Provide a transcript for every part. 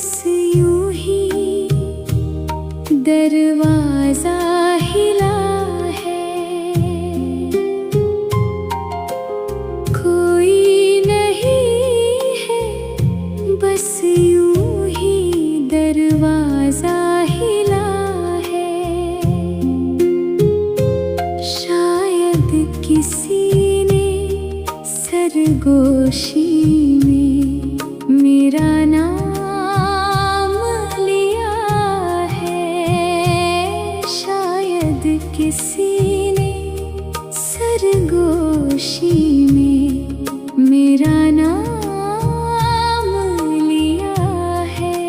बस यूं ही दरवाजा हिला है, कोई नहीं है, बस यूं ही दरवाजा हिला है। शायद किसी ने सरगोशी में मेरा नाम लिया है। शायद किसी ने सरगोशी में मेरा नाम लिया है।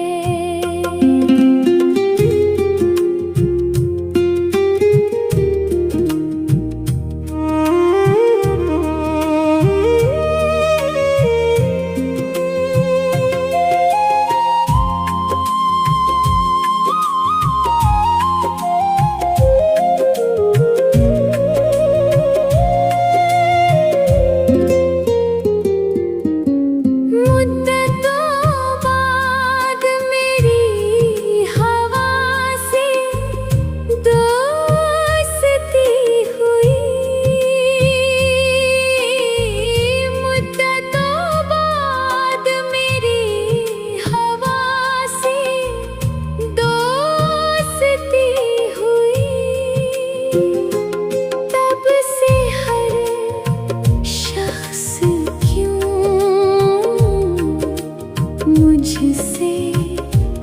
मुझसे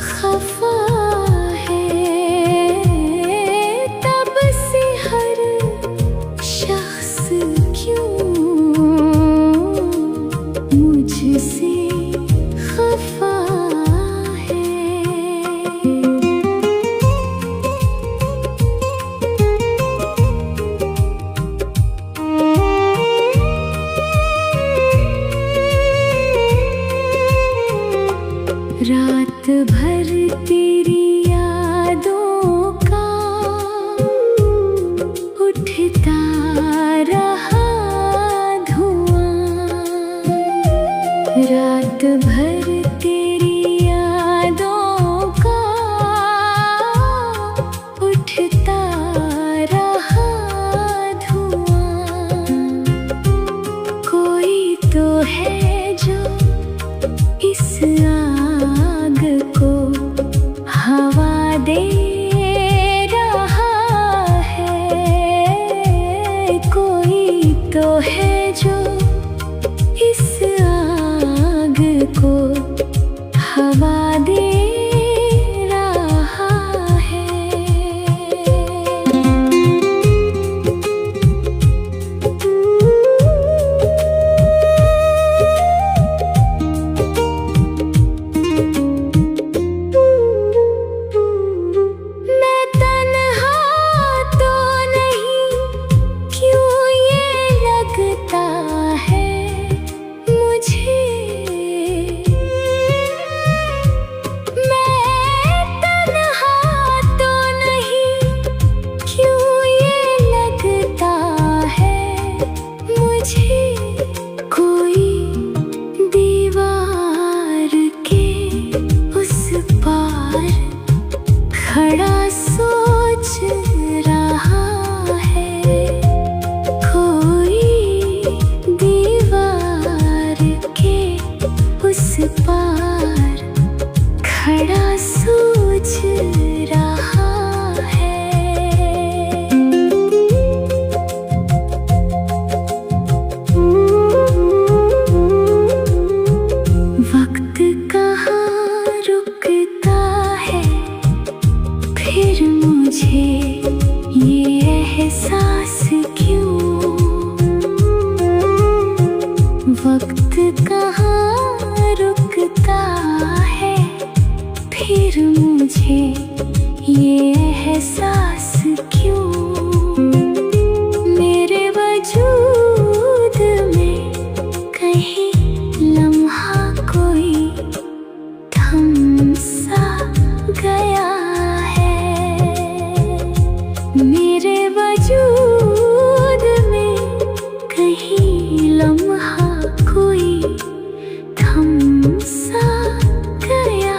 खफा है, तब से हर शख्स क्यों मुझसे खफा है। रात भर तेरी यादों का उठता रहा धुआं। रात भर तेरी यादों का उठता रहा धुआं। कोई तो है जो इस आग को हवा दे रहा है। कोई तो है जो इस आग को हवा दे रहा है। खड़ा सोच रहा है, कोई दीवार के उस पार खड़ा सोच रहा है। वक्त कहाँ रुकता है, फिर मुझे ये एहसास क्यों। वक्त कहाँ रुकता है, फिर मुझे ये एहसास क्यों। मेरे वजूद में कहीं लम्हा कोई थम सा गया है। मेरे वजूद में कहीं लम्हा कोई थम सा गया